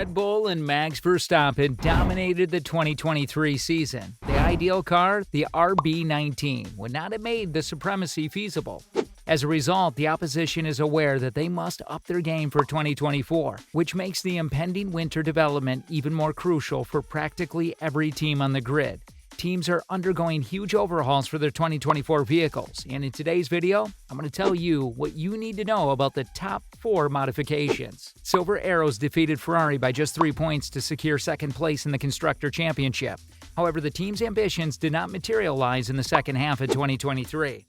Red Bull and Max Verstappen dominated the 2023 season. The ideal car, the RB19, would not have made the supremacy feasible. As a result, the opposition is aware that they must up their game for 2024, which makes the impending winter development even more crucial for practically every team on the grid. Teams are undergoing huge overhauls for their 2024 vehicles, and in today's video, I'm going to tell you what you need to know about the top 4 modifications. Silver Arrows defeated Ferrari by just 3 points to secure second place in the Constructor Championship. However, the team's ambitions did not materialize in the second half of 2023.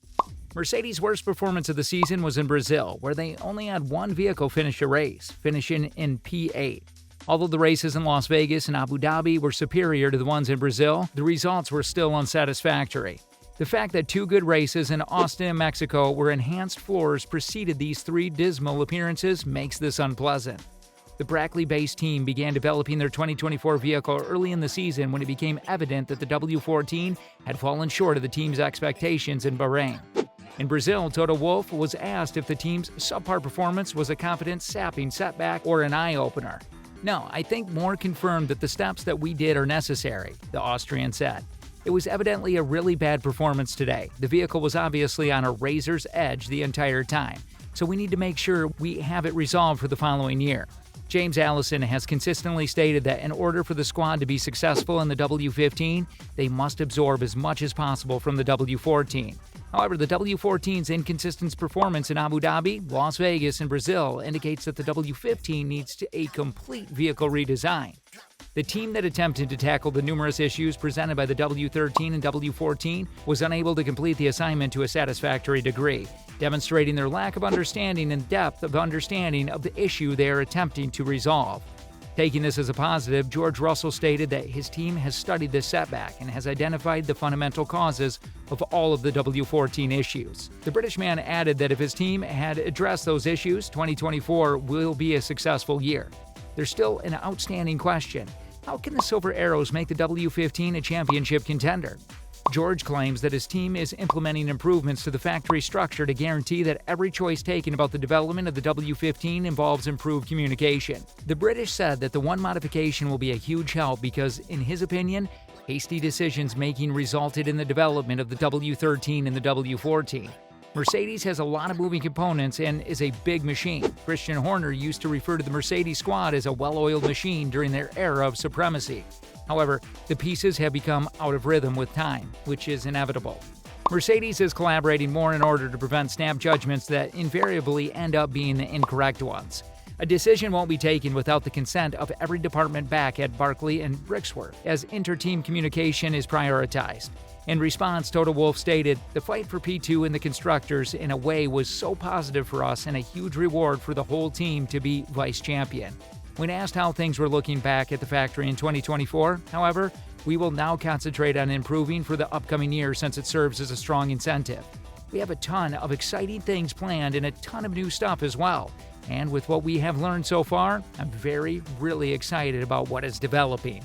Mercedes' worst performance of the season was in Brazil, where they only had one vehicle finish a race, finishing in P8. Although the races in Las Vegas and Abu Dhabi were superior to the ones in Brazil, the results were still unsatisfactory. The fact that 2 good races in Austin and Mexico where enhanced floors preceded these 3 dismal appearances makes this unpleasant. The Brackley-based team began developing their 2024 vehicle early in the season when it became evident that the W14 had fallen short of the team's expectations in Bahrain. In Brazil, Toto Wolff was asked if the team's subpar performance was a confidence-sapping setback or an eye-opener. "No, I think more confirmed that the steps that we did are necessary," the Austrian said. "It was evidently a really bad performance today. The vehicle was obviously on a razor's edge the entire time, so we need to make sure we have it resolved for the following year." James Allison has consistently stated that in order for the squad to be successful in the W15, they must absorb as much as possible from the W14. However, the W14's inconsistent performance in Abu Dhabi, Las Vegas, and Brazil indicates that the W15 needs a complete vehicle redesign. The team that attempted to tackle the numerous issues presented by the W13 and W14 was unable to complete the assignment to a satisfactory degree, demonstrating their lack of understanding and depth of understanding of the issue they are attempting to resolve. Taking this as a positive, George Russell stated that his team has studied this setback and has identified the fundamental causes of all of the W14 issues. The British man added that if his team had addressed those issues, 2024 will be a successful year. There's still an outstanding question: how can the Silver Arrows make the W15 a championship contender? George claims that his team is implementing improvements to the factory structure to guarantee that every choice taken about the development of the W15 involves improved communication. The British said that the one modification will be a huge help because, in his opinion, hasty decisions making resulted in the development of the W13 and the W14. Mercedes has a lot of moving components and is a big machine. Christian Horner used to refer to the Mercedes squad as a well-oiled machine during their era of supremacy. However, the pieces have become out of rhythm with time, which is inevitable. Mercedes is collaborating more in order to prevent snap judgments that invariably end up being the incorrect ones. A decision won't be taken without the consent of every department back at Barkley and Brixworth, as inter-team communication is prioritized. In response, Toto Wolff stated, "The fight for P2 in the Constructors in a way was so positive for us and a huge reward for the whole team to be vice champion." When asked how things were looking back at the factory in 2024, however, "We will now concentrate on improving for the upcoming year since it serves as a strong incentive. We have a ton of exciting things planned and a ton of new stuff as well. And with what we have learned so far, I'm really excited about what is developing."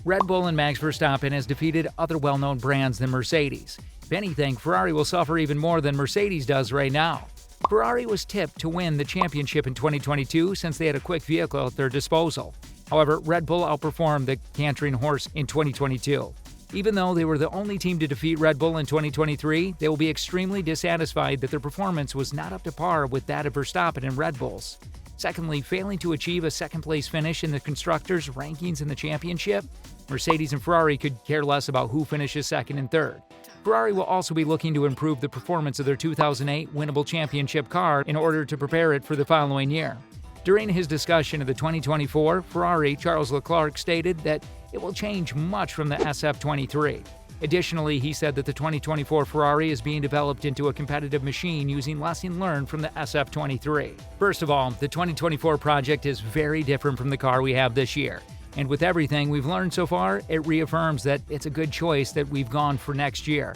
Red Bull and Max Verstappen has defeated other well-known brands than Mercedes. If anything, Ferrari will suffer even more than Mercedes does right now. Ferrari was tipped to win the championship in 2022 since they had a quick vehicle at their disposal. However, Red Bull outperformed the cantering horse in 2022. Even though they were the only team to defeat Red Bull in 2023, they will be extremely dissatisfied that their performance was not up to par with that of Verstappen and Red Bull's. Secondly, failing to achieve a second-place finish in the Constructors' rankings in the championship, Mercedes and Ferrari could care less about who finishes second and third. Ferrari will also be looking to improve the performance of their 2008 winnable championship car in order to prepare it for the following year. During his discussion of the 2024 Ferrari, Charles Leclerc stated that it will change much from the SF23. Additionally, he said that the 2024 Ferrari is being developed into a competitive machine using lessons learned from the SF23. First of all, the 2024 project is very different from the car we have this year. And with everything we've learned so far, it reaffirms that it's a good choice that we've gone for next year.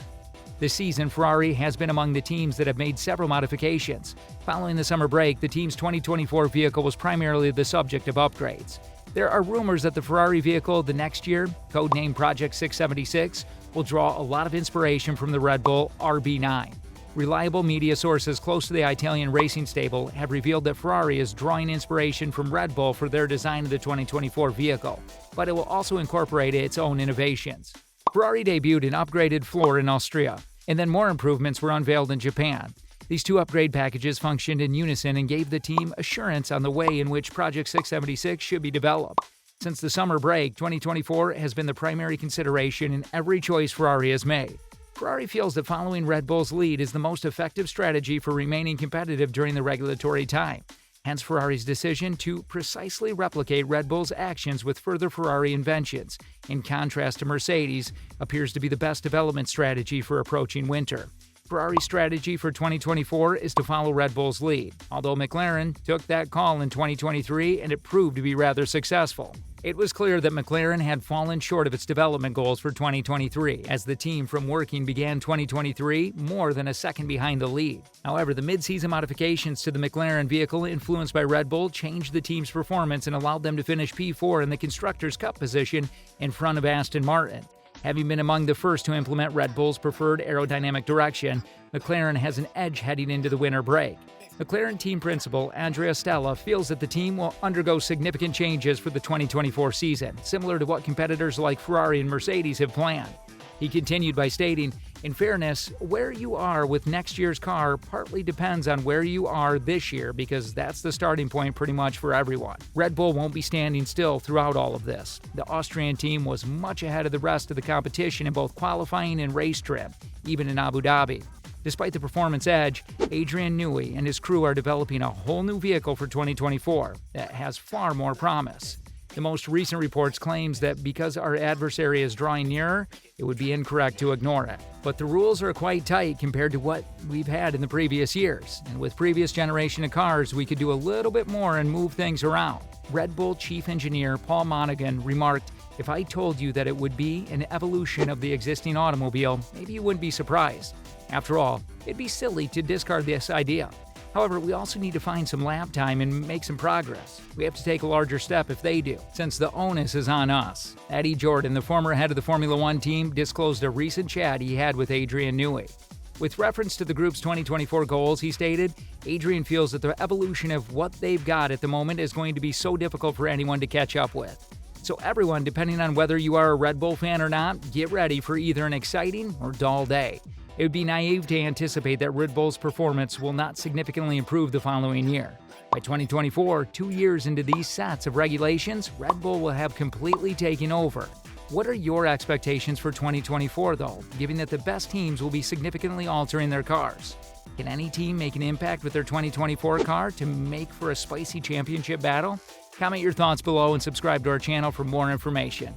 This season, Ferrari has been among the teams that have made several modifications. Following the summer break, the team's 2024 vehicle was primarily the subject of upgrades. There are rumors that the Ferrari vehicle the next year, codenamed Project 676, will draw a lot of inspiration from the Red Bull RB9. Reliable media sources close to the Italian racing stable have revealed that Ferrari is drawing inspiration from Red Bull for their design of the 2024 vehicle, but it will also incorporate its own innovations. Ferrari debuted an upgraded floor in Austria, and then more improvements were unveiled in Japan. These two upgrade packages functioned in unison and gave the team assurance on the way in which Project 676 should be developed. Since the summer break, 2024 has been the primary consideration in every choice Ferrari has made. Ferrari feels that following Red Bull's lead is the most effective strategy for remaining competitive during the regulatory time. Hence Ferrari's decision to precisely replicate Red Bull's actions with further Ferrari inventions, in contrast to Mercedes, appears to be the best development strategy for approaching winter. Ferrari's strategy for 2024 is to follow Red Bull's lead, although McLaren took that call in 2023 and it proved to be rather successful. It was clear that McLaren had fallen short of its development goals for 2023, as the team from Working began 2023 more than a second behind the lead. However, the mid-season modifications to the McLaren vehicle influenced by Red Bull changed the team's performance and allowed them to finish P4 in the Constructors' Cup position in front of Aston Martin. Having been among the first to implement Red Bull's preferred aerodynamic direction, McLaren has an edge heading into the winter break. McLaren team principal Andrea Stella feels that the team will undergo significant changes for the 2024 season, similar to what competitors like Ferrari and Mercedes have planned. He continued by stating, "In fairness, where you are with next year's car partly depends on where you are this year, because that's the starting point pretty much for everyone. Red Bull won't be standing still throughout all of this. The Austrian team was much ahead of the rest of the competition in both qualifying and race trim, even in Abu Dhabi. Despite the performance edge, Adrian Newey and his crew are developing a whole new vehicle for 2024 that has far more promise. The most recent reports claims that because our adversary is drawing nearer, it would be incorrect to ignore it. But the rules are quite tight compared to what we've had in the previous years, and with previous generation of cars, we could do a little bit more and move things around." Red Bull chief engineer Paul Monaghan remarked, "If I told you that it would be an evolution of the existing automobile, maybe you wouldn't be surprised. After all, it'd be silly to discard this idea. However, we also need to find some lap time and make some progress. We have to take a larger step if they do, since the onus is on us." Eddie Jordan, the former head of the Formula One team, disclosed a recent chat he had with Adrian Newey. With reference to the group's 2024 goals, he stated, "Adrian feels that the evolution of what they've got at the moment is going to be so difficult for anyone to catch up with. So everyone, depending on whether you are a Red Bull fan or not, get ready for either an exciting or dull day. It would be naive to anticipate that Red Bull's performance will not significantly improve the following year. By 2024, 2 years into these sets of regulations, Red Bull will have completely taken over." What are your expectations for 2024, though, given that the best teams will be significantly altering their cars? Can any team make an impact with their 2024 car to make for a spicy championship battle? Comment your thoughts below and subscribe to our channel for more information.